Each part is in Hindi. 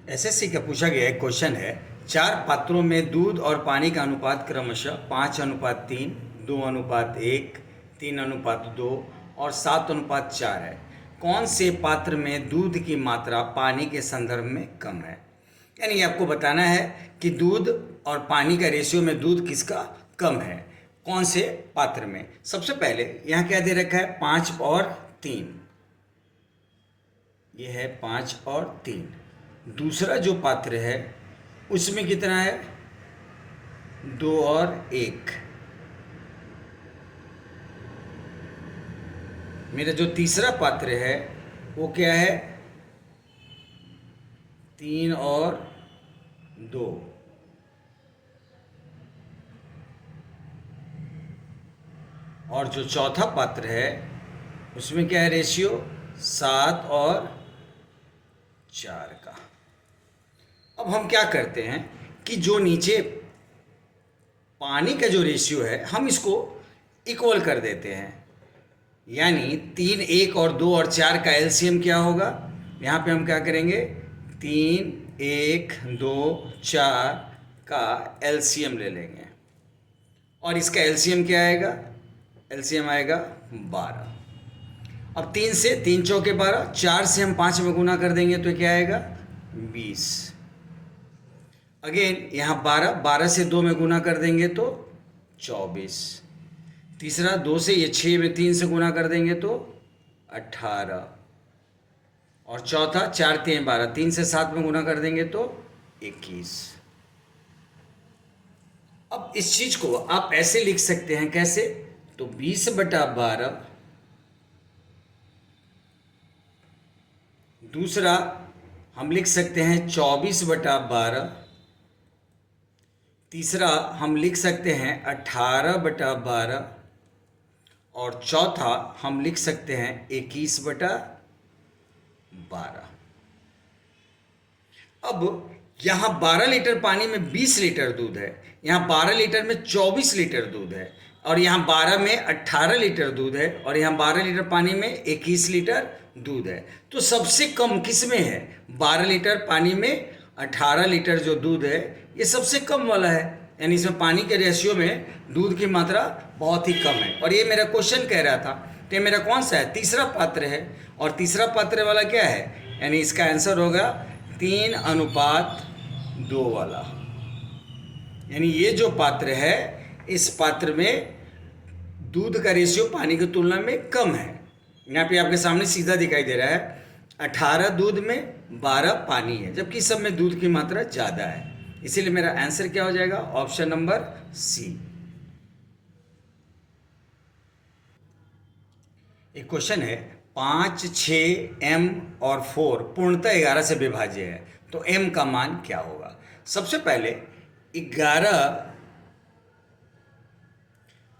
एसएससी का पूछा गया एक क्वेश्चन है, 4 पात्रों में दूध और पानी का अनुपात क्रमशः 5:3, 2:1, 3:2 और 7:4 है। कौन से पात्र में दूध की मात्रा पानी के संदर्भ में कम है? यानी आपको बताना है कि दूध और पानी का रेशियो में दूध किसका कम है, कौन से पात्र में। सबसे पहले यहाँ क्या दे रखा है, 5 और 3। ये है 5 और 3। दूसरा जो पात्र है उसमें कितना है, 2 और 1। मेरा जो तीसरा पात्र है वो क्या है, 3 और 2। और जो चौथा पात्र है उसमें क्या है रेशियो, 7 और 4 का। अब हम क्या करते हैं कि जो नीचे पानी का जो रेशियो है हम इसको इक्वल कर देते हैं, यानी 3, 1 और 2 और 4 का एलसीएम क्या होगा। यहाँ पे हम क्या करेंगे, 3, 1, 2, 4 का एलसीएम ले लेंगे और इसका एलसीएम क्या आएगा, एलसीएम आएगा 12। अब 3 से 3 चौके 12, 4 से हम 5 में गुना कर देंगे तो क्या आएगा, 20। अगेन यहाँ 12 से 2 में गुना कर देंगे तो 24। तीसरा 2 से, ये 6 में 3 से गुना कर देंगे तो 18। और चौथा 4, 3, 12, 3 से 7 में गुना कर देंगे तो 21। अब इस चीज को आप ऐसे लिख सकते हैं, कैसे, तो 20/12। दूसरा हम लिख सकते हैं 24/12। तीसरा हम लिख सकते हैं 18/12 और चौथा हम लिख सकते हैं 21/12। अब यहाँ 12 लीटर पानी में 20 लीटर दूध है, यहाँ 12 लीटर में 24 लीटर दूध है, और यहाँ 12 में 18 लीटर दूध है, और यहाँ 12 लीटर पानी में 21 लीटर दूध है। तो सबसे कम किस में है, 12 लीटर पानी में 18 लीटर जो दूध है ये सबसे कम वाला है, यानी इसमें पानी के रेशियो में दूध की मात्रा बहुत ही कम है। और ये मेरा क्वेश्चन कह रहा था कि मेरा कौन सा है, तीसरा पात्र है, और तीसरा पात्र वाला क्या है, यानी इसका आंसर होगा 3:2 वाला। यानी ये जो पात्र है इस पात्र में दूध का रेशियो पानी की तुलना में कम है। यहाँ पे आपके सामने सीधा दिखाई दे रहा है, 18 दूध में 12 पानी है, जबकि सब में दूध की मात्रा ज़्यादा है। इसीलिए मेरा आंसर क्या हो जाएगा, ऑप्शन नंबर सी। एक क्वेश्चन है, 5, 6, m और 4 पूर्णतः 11 से विभाज्य है, तो m का मान क्या होगा। सबसे पहले 11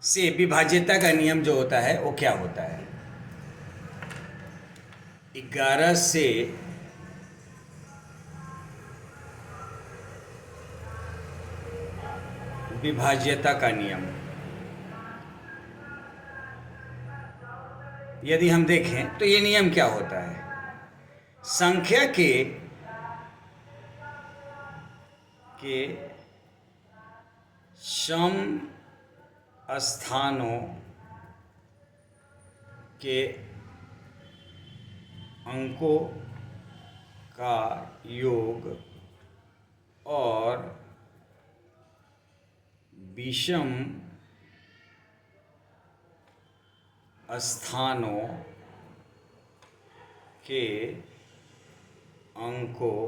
से विभाज्यता का नियम जो होता है वो क्या होता है, 11 से विभाज्यता का नियम, यदि हम देखें तो ये नियम क्या होता है, संख्या के सम स्थानों के अंकों का योग और विषम स्थानों के अंकों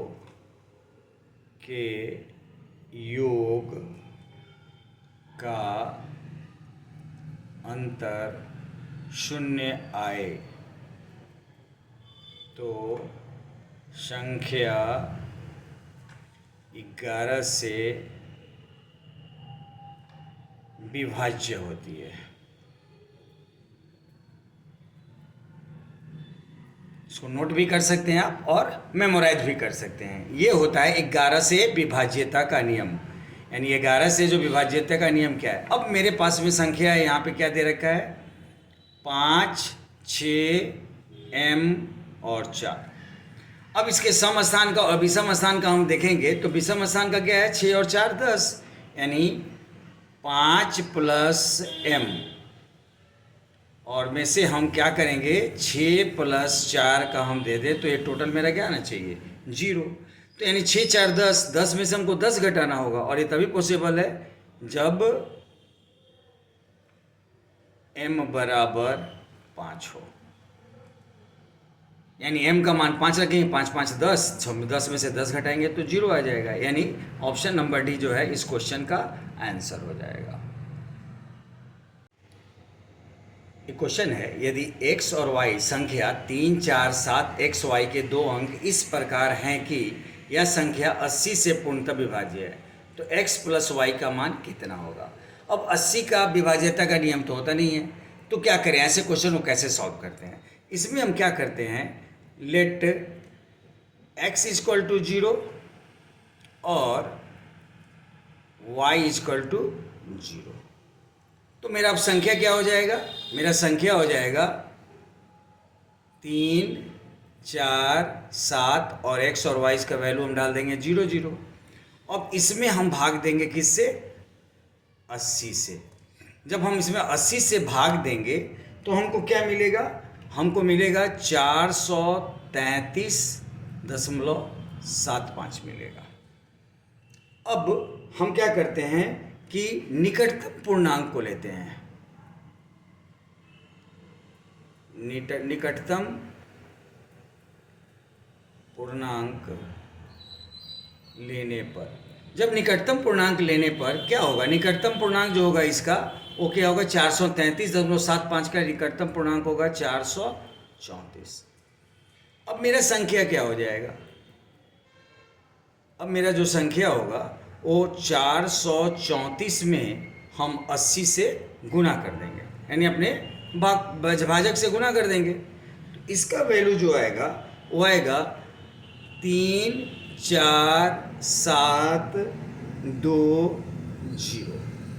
के योग का अंतर 0 आए तो संख्या 11 से विभाज्य होती है। इसको नोट भी कर सकते हैं आप और मेमोराइज भी कर सकते हैं। ये होता है 11 से विभाज्यता का नियम, यानी 11 से जो विभाज्यता का नियम क्या है। अब मेरे पास में संख्या है, यहाँ पे क्या दे रखा है, 5, 6, m और 4। अब इसके सम स्थान का और विषम स्थान का हम देखेंगे तो विषम स्थान का क्या है, 6 और 4 10, यानी 5 + m, और में से हम क्या करेंगे 6 + 4 का हम दे दें तो ये टोटल मेरा क्या आना चाहिए 0। तो यानी 6 4 10, 10 में से हमको 10 घटाना होगा, और ये तभी पॉसिबल है जब m = 5 हो। यानी m का मान 5 रखेंगे, 5 5 10, 10 में से 10 घटाएंगे तो 0 आ जाएगा। यानी ऑप्शन नंबर डी जो है इस क्वेश्चन का आंसर हो जाएगा। एक क्वेश्चन है, यदि x और y संख्या 3 4 7 xy के दो अंक इस प्रकार हैं कि यह संख्या 80 से पूर्णतः विभाज्य है, तो x + y का मान कितना होगा। अब 80 का विभाज्यता का नियम तो होता नहीं है, तो क्या करें, ऐसे क्वेश्चन को कैसे सॉल्व करते हैं। इसमें हम क्या करते हैं, लेट x = 0 और y = 0। तो मेरा अब संख्या क्या हो जाएगा, मेरा संख्या हो जाएगा 3 4 7 और x और y का वैल्यू हम डाल देंगे 0 0। अब इसमें हम भाग देंगे किससे, 80 से। जब हम इसमें 80 से भाग देंगे तो हमको क्या मिलेगा, हमको मिलेगा 433.75 मिलेगा। अब हम क्या करते हैं कि निकटतम पूर्णांक को लेते हैं, निकटतम पूर्णांक लेने पर, जब निकटतम पूर्णांक लेने पर क्या होगा, निकटतम पूर्णांक जो होगा इसका वो क्या होगा, 433.75 का निकटतम पूर्णांक होगा 434। अब मेरा संख्या क्या हो जाएगा, अब मेरा जो संख्या होगा वो 434 में हम 80 से गुना कर देंगे, यानी अपने भाजक से गुना कर देंगे। तो इसका वैल्यू जो आएगा वो आएगा 3 4 7 2 0,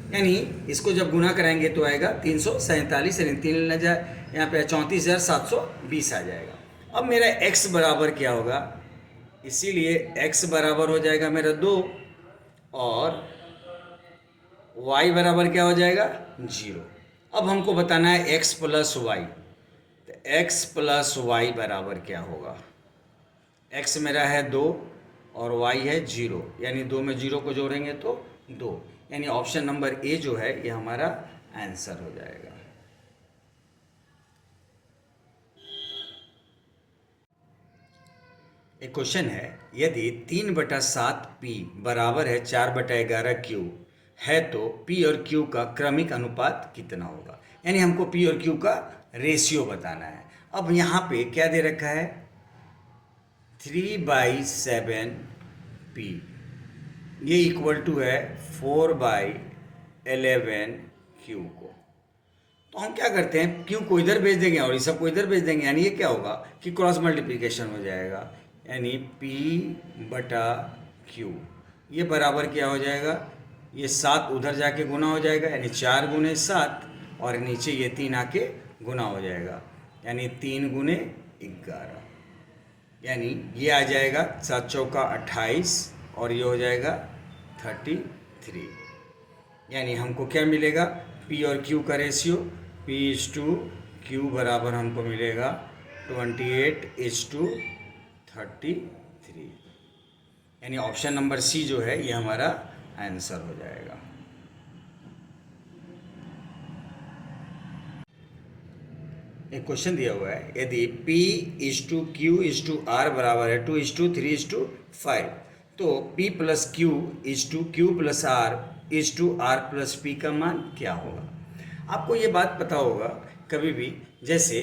यानी इसको जब गुना कराएंगे तो आएगा 347, यानी 3 लेना जाए यहाँ पे 34,720 आ जाएगा। अब मेरा x बराबर क्या होगा, इसीलिए x बराबर हो जाएगा मेरा 2 और y बराबर क्या हो जाएगा 0। अब हमको बताना है x + y, तो x + y बराबर क्या होगा, x मेरा है 2 और y है 0, यानी 2 में 0 को जोड़ेंगे तो 2, यानी ऑप्शन नंबर ए जो है ये हमारा आंसर हो जाएगा। एक क्वेश्चन है, यदि 3/7 p बराबर है 4/11 q है तो p और q का क्रमिक अनुपात कितना होगा, यानी हमको p और q का रेशियो बताना है। अब यहाँ पे क्या दे रखा है, 3/7 p, ये इक्वल टू है 4/11 q को। तो हम क्या करते हैं, q को इधर भेज देंगे और इस सब को इधर भेज देंगे, यानी ये क्या होगा कि क्रॉस मल्टीप्लिकेशन हो जाएगा, यानी p/q ये बराबर क्या हो जाएगा, ये 7 उधर जाके गुना हो जाएगा, यानी 4 × 7, और नीचे ये 3 आके गुना हो जाएगा, यानी 3 × 11, यानी ये आ जाएगा 7 चौका 28 और ये हो जाएगा 33। यानी हमको क्या मिलेगा, p और q का रेशियो p/q बराबर हमको मिलेगा 28:33, यानी ऑप्शन नंबर सी जो है ये हमारा आंसर हो जाएगा। एक क्वेश्चन दिया हुआ है, यदि p/q/r बराबर है 2:3:5, तो p + q/q+r/r + p का मान क्या होगा। आपको ये बात पता होगा कभी भी, जैसे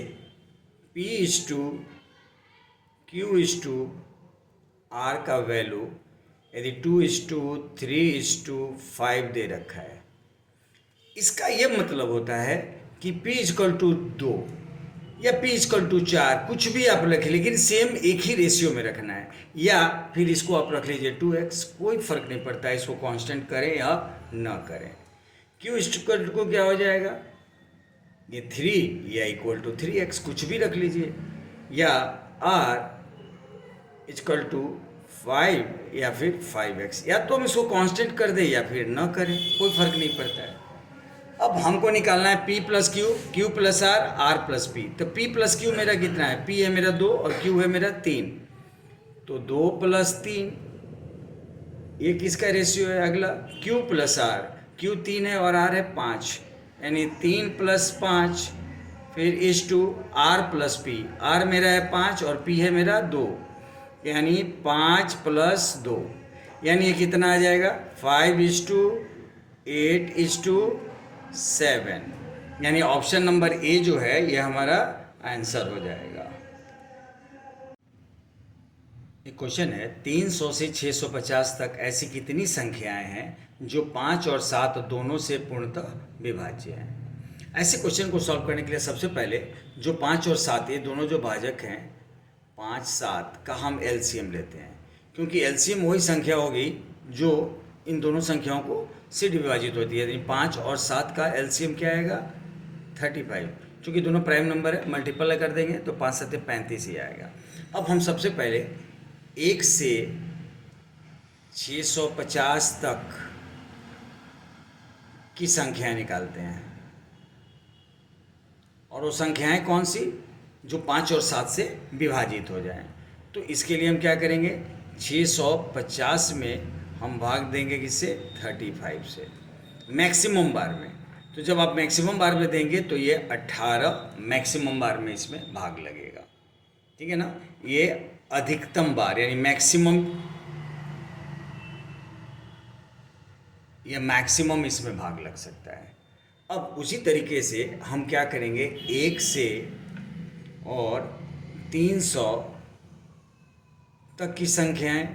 p/q/r का वैल्यू यदि 2:3:5 दे रखा है, इसका ये मतलब होता है कि p = 2 या p = 4, कुछ भी आप रखें, लेकिन सेम एक ही रेशियो में रखना है, या फिर इसको आप रख लीजिए 2x, कोई फर्क नहीं पड़ता है इसको कांस्टेंट करें या ना करें। q को क्या हो जाएगा, ये 3 या = 3x, कुछ भी रख लीजिए, या r इक्वल टू 5 या फिर 5x, या तो हम इसको कांस्टेंट कर दें या फिर न करें, कोई फर्क नहीं पड़ता है। अब हमको निकालना है p plus Q, q plus R, r plus P. तो p प्लस क्यू मेरा कितना है, p है मेरा 2 और q है मेरा 3, तो 2 प्लस 3, ये किसका रेशियो है अगला, q प्लस आर, q 3 है और r है 5, यानी 3 प्लस 5, फिर is to r plus P, r मेरा है 5 और p है मेरा 2, यानी 5 प्लस 2, यानी ये कितना आ जाएगा 5:8:7, यानी ऑप्शन नंबर ए जो है ये हमारा आंसर हो जाएगा। एक क्वेश्चन है 300 से 650 तक ऐसी कितनी संख्याएं हैं जो 5 और 7 दोनों से पूर्णतः विभाज्य हैं। ऐसे क्वेश्चन को सॉल्व करने के लिए सबसे पहले जो 5 और 7 ये दोनों जो भाजक हैं 5, 7 का हम एलसीएम लेते हैं, क्योंकि एलसीएम वही संख्या होगी जो इन दोनों संख्याओं को से विभाजित होती है। यानी 5 और 7 का एलसीएम क्या आएगा 35, चूँकि दोनों प्राइम नंबर है मल्टीपल कर देंगे तो 5 7 35 ही आएगा। अब हम सबसे पहले 1 से 650 तक की संख्याएं निकालते हैं, और वो संख्याएं कौन सी जो 5 और 7 से विभाजित हो जाएं। तो इसके लिए हम क्या करेंगे 650 में हम भाग देंगे किससे 35 से, मैक्सिमम बार में। तो जब आप मैक्सिमम बार में देंगे तो ये 18 मैक्सिमम बार में इसमें भाग लगेगा, ठीक है ना। ये अधिकतम बार यानी मैक्सिमम, ये मैक्सिमम इसमें भाग लग सकता है। अब उसी तरीके से हम क्या करेंगे 1 से और 300 तक की संख्याएं,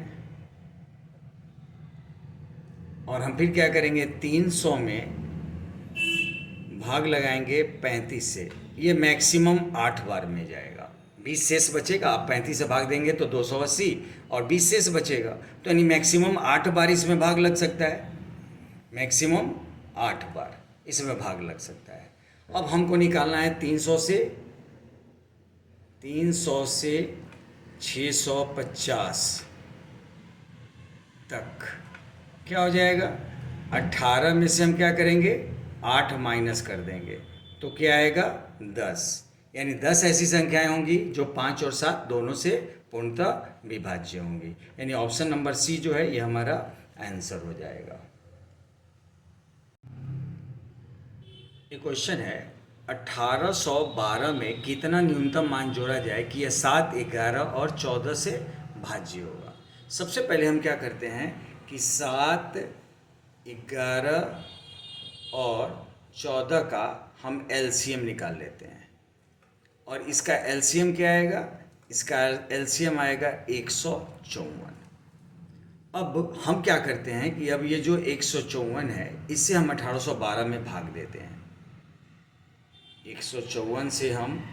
और हम फिर क्या करेंगे 300 में भाग लगाएंगे 35 से, ये मैक्सिमम 8 बार में जाएगा। 20 शेष बचेगा, आप 35 से भाग देंगे तो 280 और 20 शेष बचेगा, तो यानी मैक्सिमम 8 बार इसमें भाग लग सकता है, मैक्सिमम 8 बार इसमें भाग लग सकता है। अब हमको निकालना है 300 से 650 तक, क्या हो जाएगा 18 में से हम क्या करेंगे 8 माइनस कर देंगे तो क्या आएगा 10, यानी 10 ऐसी संख्याएं होंगी जो 5 और 7 दोनों से पूर्णतः विभाज्य होंगी, यानी ऑप्शन नंबर सी जो है ये हमारा आंसर हो जाएगा। एक क्वेश्चन है 1812 में कितना न्यूनतम मान जोड़ा जाए कि यह 7, 11 और 14 से भाज्य होगा। सबसे पहले हम क्या करते हैं कि 7, 11 और 14 का हम एलसीएम निकाल लेते हैं, और इसका एलसीएम क्या आएगा, इसका एलसीएम आएगा 154। अब हम क्या करते हैं कि अब ये जो 154 है इससे हम 1812 में भाग देते हैं, 154 से हम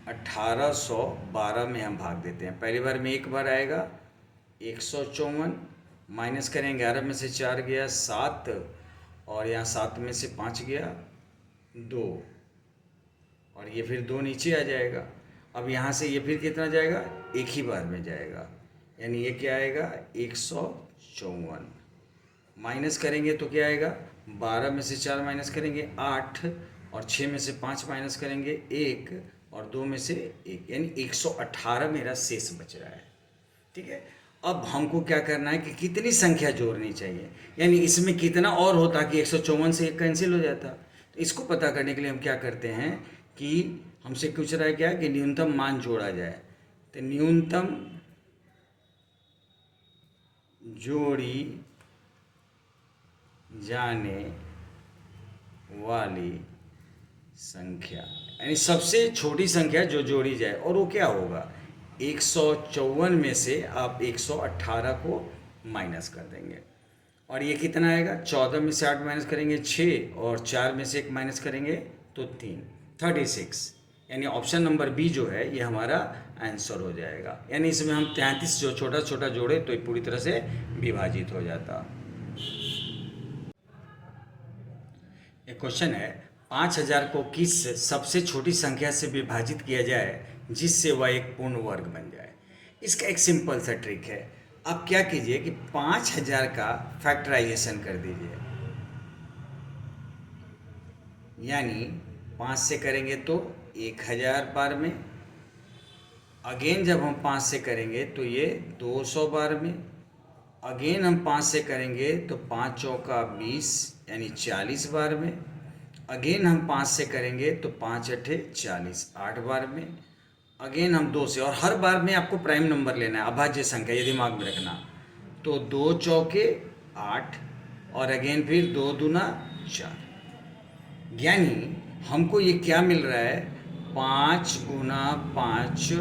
1812 में हम भाग देते हैं। पहली बार में एक बार आएगा 154, माइनस करें 11 में से 4 गया 7, और यहाँ 7 में से 5 गया 2, और ये फिर 2 नीचे आ जाएगा। अब यहाँ से ये फिर कितना जाएगा, एक ही बार में जाएगा, यानी ये क्या आएगा 154, माइनस करेंगे तो क्या आएगा 12 में से 4 माइनस करेंगे 8, और 6 में से 5 माइनस करेंगे 1, और 2 में से 1, यानी 118 मेरा शेष बच रहा है, ठीक है। अब हमको क्या करना है कि कितनी संख्या जोड़नी चाहिए, यानी इसमें कितना और होता कि 154 से 1 कैंसिल हो जाता। तो इसको पता करने के लिए हम क्या करते हैं कि हमसे पूछ रहा है क्या कि न्यूनतम मान जोड़ा जाए, तो न्यूनतम जोड़ी जाने वाली संख्या, यानी सबसे छोटी संख्या जो जोड़ी जाए, और वो क्या होगा 154 में से आप 118 को माइनस कर देंगे, और ये कितना आएगा 14 में से 8 माइनस करेंगे 6, और 4 में से 1 माइनस करेंगे तो 3, 36, यानी ऑप्शन नंबर बी जो है ये हमारा आंसर हो जाएगा। यानी इसमें हम 33 जो छोटा छोटा जोड़े तो ये पूरी तरह से विभाजित हो जाता। एक क्वेश्चन है 5000 को किस सबसे छोटी संख्या से विभाजित किया जाए जिससे वह एक पूर्ण वर्ग बन जाए। इसका एक सिंपल सा ट्रिक है। आप क्या कीजिए कि 5000 का फैक्टराइजेशन कर दीजिए, यानी 5 से करेंगे तो 1000 बार में, अगेन जब हम 5 से करेंगे तो ये 200 बार में, अगेन हम 5 से करेंगे तो 5 चौका 20 यानी 40 बार में, अगेन हम 5 से करेंगे तो 5 अठे 40 8 बार में, अगेन हम 2 से, और हर बार में आपको प्राइम नंबर लेना है, अभाज्य संख्या, ये दिमाग में रखना। तो 2 चौके 8 और अगेन फिर 2 दूना 4, यानी हमको ये क्या मिल रहा है, 5 गुना 5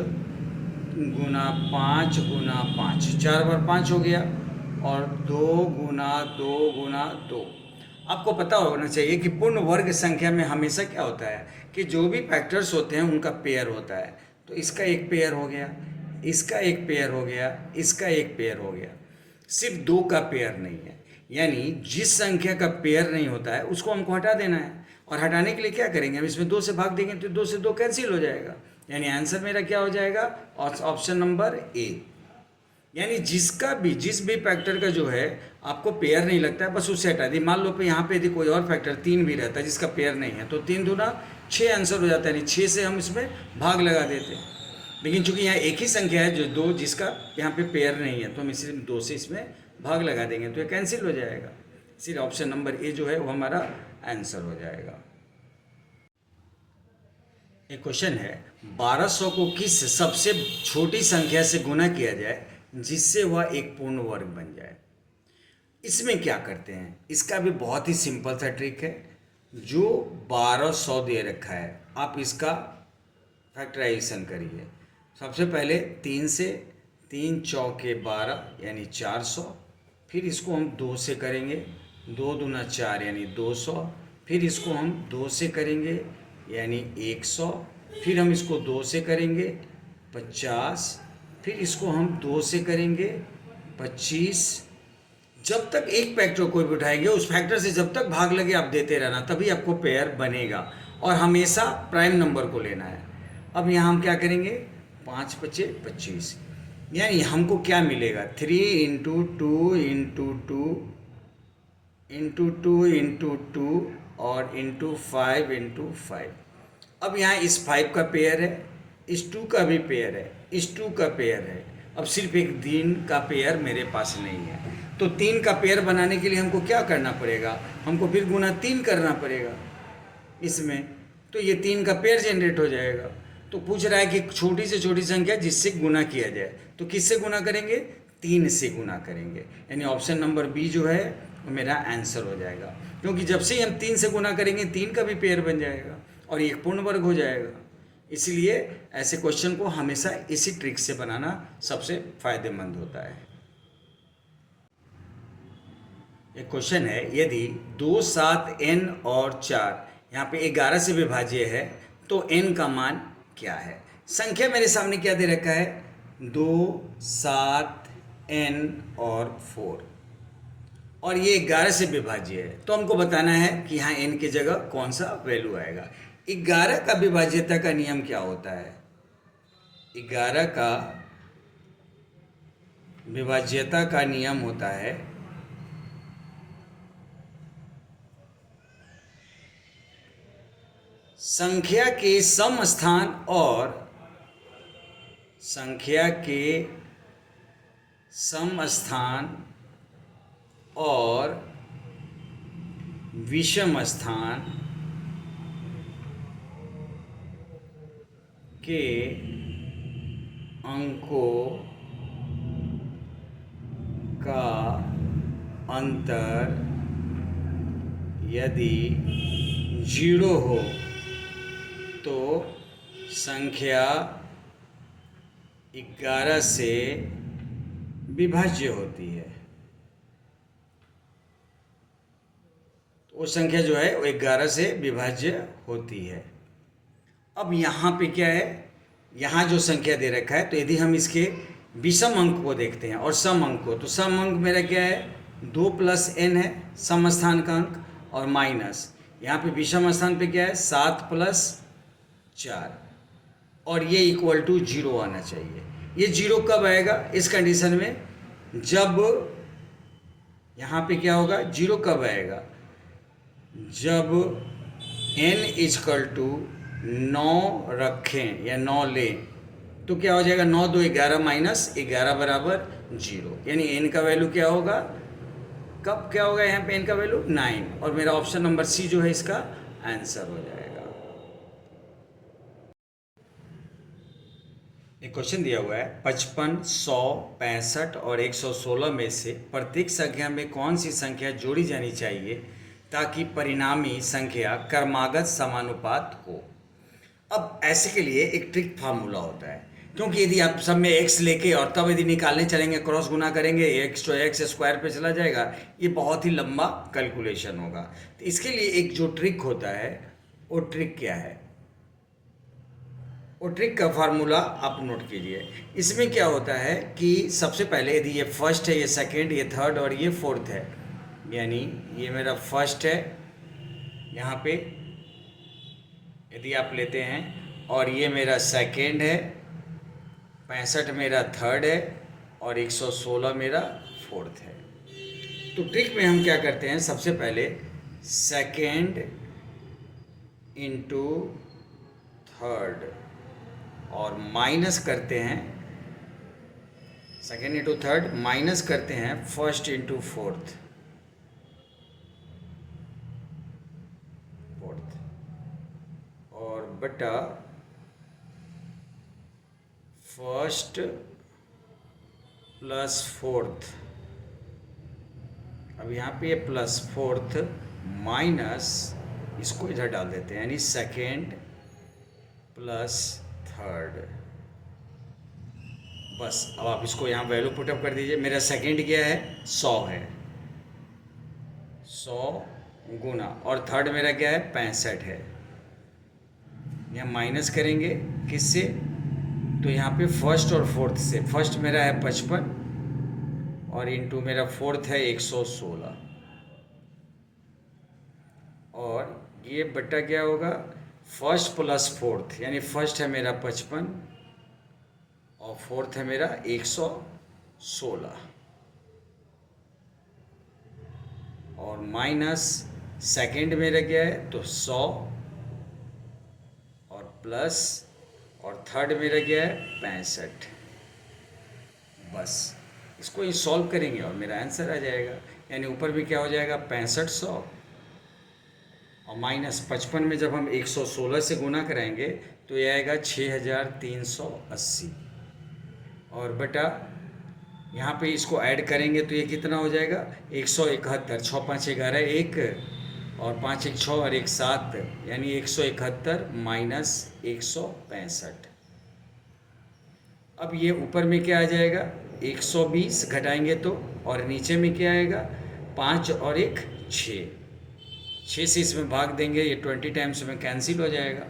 गुना 5 गुना 5, 4 बार 5 हो गया, और 2 गुना 2 गुना 2। आपको पता होना चाहिए कि पूर्ण वर्ग संख्या में हमेशा क्या होता है कि जो भी फैक्टर्स होते हैं उनका पेयर होता है। तो इसका एक पेयर हो गया, इसका एक पेयर हो गया, इसका एक पेयर हो गया, सिर्फ 2 का पेयर नहीं है। यानी जिस संख्या का पेयर नहीं होता है उसको हमको हटा देना है, और हटाने के लिए क्या करेंगे, हम इसमें 2 से भाग देंगे तो 2 से 2 कैंसिल हो जाएगा, यानी आंसर मेरा क्या हो जाएगा, ऑप्शन नंबर ए। यानी जिस भी फैक्टर का जो है आपको पेयर नहीं लगता है, बस उससे हटा दी। मान लो पे यहाँ पे यदि कोई और फैक्टर 3 भी रहता है जिसका पेयर नहीं है, तो 3 दूना 6 आंसर हो जाता है, यानी 6 से हम इसमें भाग लगा देते हैं। लेकिन चूंकि यहाँ एक ही संख्या है जो 2, जिसका यहाँ पे पेयर नहीं है, तो हम इसी 2 से इसमें भाग लगा देंगे तो ये कैंसिल हो जाएगा। इसलिए ऑप्शन नंबर ए जो है वो हमारा आंसर हो जाएगा। एक क्वेश्चन है, 1200 को किस सबसे छोटी संख्या से गुना किया जाए जिससे वह एक पूर्ण वर्ग बन जाए। इसमें क्या करते हैं, इसका भी बहुत ही सिंपल सा ट्रिक है। जो 1200 दे रखा है आप इसका फैक्टराइजेशन करिए। सबसे पहले 3 से, 3 चौके 12 यानी 400, फिर इसको हम 2 से करेंगे, 2 दूना 4 यानी 200, फिर इसको हम 2 से करेंगे यानी 100, फिर हम इसको 2 से करेंगे 50, फिर इसको हम 2 से करेंगे 25। जब तक एक फैक्टर कोई भी उठाएंगे उस फैक्टर से जब तक भाग लगे आप देते रहना, तभी आपको पेयर बनेगा, और हमेशा प्राइम नंबर को लेना है। अब यहाँ हम क्या करेंगे, 5 पचे 25, यानी हमको क्या मिलेगा, 3 इंटू 2 इंटू 2 इंटू 2 इंटू 2 और इंटू 5 इंटू 5। अब यहाँ इस 5 का पेयर है, इस 2 का भी पेयर है, इस 2 का पेयर है। अब सिर्फ एक 3 का पेयर मेरे पास नहीं है, तो 3 का पेयर बनाने के लिए हमको क्या करना पड़ेगा, हमको फिर गुना 3 करना पड़ेगा इसमें, तो ये 3 का पेयर जनरेट हो जाएगा। तो पूछ रहा है कि छोटी से छोटी संख्या जिससे गुना किया जाए, तो किससे गुना करेंगे, 3 से गुना करेंगे, यानी ऑप्शन नंबर बी जो है वो मेरा आंसर हो जाएगा। क्योंकि जब से हम 3 से गुना करेंगे 3 का भी पेयर बन जाएगा और एक पूर्ण वर्ग हो जाएगा। इसलिए ऐसे क्वेश्चन को हमेशा इसी ट्रिक से बनाना सबसे फायदेमंद होता है। एक क्वेश्चन है, यदि 2 7 n और 4 यहाँ पे 11 से विभाज्य है तो n का मान क्या है। संख्या मेरे सामने क्या दे रखा है, 2 7 n और 4, और ये 11 से विभाज्य है, तो हमको बताना है कि यहाँ n की जगह कौन सा वैल्यू आएगा। 11 का विभाज्यता का नियम क्या होता है, 11 का विभाज्यता का नियम होता है संख्या के सम स्थान और संख्या के सम स्थान और विषम स्थान के अंकों का अंतर यदि 0 हो तो संख्या 11 से विभाज्य होती है। तो वो संख्या जो है वो 11 से विभाज्य होती है। अब यहाँ पे क्या है, यहाँ जो संख्या दे रखा है, तो यदि हम इसके विषम अंक को देखते हैं और सम अंक को, तो सम अंक मेरा क्या है, 2 + n है सम स्थान का अंक, और माइनस यहाँ पे विषम स्थान पे क्या है, 7 + 4, और ये = 0 आना चाहिए। ये 0 कब आएगा इस कंडीशन में, जब यहाँ पे क्या होगा, 0 कब आएगा, जब n इजकल टू 9 रखें या 9 लें, तो क्या हो जाएगा, 9 2 11 माइनस 11 बराबर 0, यानी n का वैल्यू क्या होगा, कब क्या होगा यहाँ पे n का वैल्यू 9, और मेरा ऑप्शन नंबर सी जो है इसका आंसर हो जाएगा। एक क्वेश्चन दिया हुआ है 55, 100, 65 और 116 में से प्रत्येक संख्या में कौन सी संख्या जोड़ी जानी चाहिए ताकि परिणामी संख्या क्रमागत समानुपात हो। अब ऐसे के लिए एक ट्रिक फार्मूला होता है, क्योंकि यदि आप सब में x लेके और तब यदि निकालने चलेंगे, क्रॉस गुना करेंगे, x तो x स्क्वायर पे चला जाएगा, ये बहुत ही लंबा कैलकुलेशन होगा। तो इसके लिए एक जो ट्रिक होता है, वो ट्रिक क्या है, वो ट्रिक का फार्मूला आप नोट कीजिए। इसमें क्या होता है कि सबसे पहले यदि ये फर्स्ट है, ये सेकंड, ये थर्ड और ये फोर्थ है, यानी ये मेरा फर्स्ट है यहाँ पे यदि आप लेते हैं, और ये मेरा सेकंड है, 65 मेरा थर्ड है और 116 मेरा फोर्थ है। तो ट्रिक में हम क्या करते हैं, सबसे पहले सेकंड इंटू थर्ड और माइनस करते हैं, सेकेंड इंटू थर्ड माइनस करते हैं फर्स्ट इंटू फोर्थ, और बटा फर्स्ट प्लस फोर्थ। अब यहाँ पे ये प्लस फोर्थ माइनस, इसको इधर डाल देते हैं, यानी सेकेंड प्लस थर्ड। बस अब आप इसको यहाँ वैल्यू पुटअप कर दीजिए। मेरा सेकेंड क्या है, 100 है, 100 गुना, और थर्ड मेरा क्या है, 65 है। यहाँ माइनस करेंगे किससे, तो यहाँ पे फर्स्ट और फोर्थ से। फर्स्ट मेरा है 55 और इंटू मेरा फोर्थ है 116, और ये बट्टा क्या होगा, फर्स्ट प्लस फोर्थ, यानी फर्स्ट है मेरा 55 और फोर्थ है मेरा 116, और माइनस सेकेंड मेरा क्या है, तो 100 और प्लस, और थर्ड मेरा क्या है, 65। बस इसको ही सॉल्व करेंगे और मेरा आंसर आ जाएगा। यानी ऊपर भी क्या हो जाएगा, 6500, और माइनस 55 में जब हम 116 से गुना कराएंगे तो ये आएगा 6380, और बटा यहाँ पे इसको ऐड करेंगे तो ये कितना हो जाएगा, 171, 6 5 11 1, और 5 1 6 और 1 7, यानी 171 माइनस 165। अब ये ऊपर में क्या आ जाएगा, 120 घटाएंगे तो, और नीचे में क्या आएगा, 5 और 1 6, 6 से इसमें भाग देंगे, ये 20 टाइम्स में कैंसिल हो जाएगा।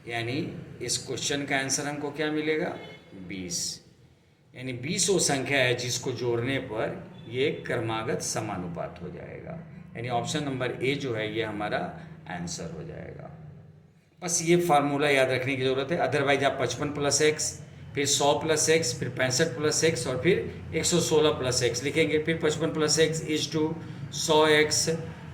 यानी इस क्वेश्चन का आंसर हमको क्या मिलेगा, 20। यानी 20 वो संख्या है जिसको जोड़ने पर ये क्रमागत समानुपात हो जाएगा। यानी ऑप्शन नंबर ए जो है ये हमारा आंसर हो जाएगा। बस ये फार्मूला याद रखने की ज़रूरत है। अदरवाइज आप 55 प्लस एक्स, फिर 100 प्लस एक्स, फिर 65 प्लस एक्स, और फिर 116 प्लस एक्स लिखेंगे, फिर 55 plus X is to 100 X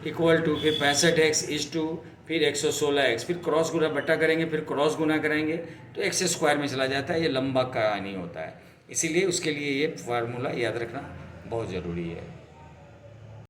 equal to, फिर 65 एक्स इज टू, फिर 116 एक्स, फिर क्रॉस गुना बट्टा करेंगे, फिर क्रॉस गुना करेंगे तो एक्स स्क्वायर में चला जाता है। ये लंबा कहानी होता है, इसीलिए उसके लिए ये फार्मूला याद रखना बहुत ज़रूरी है।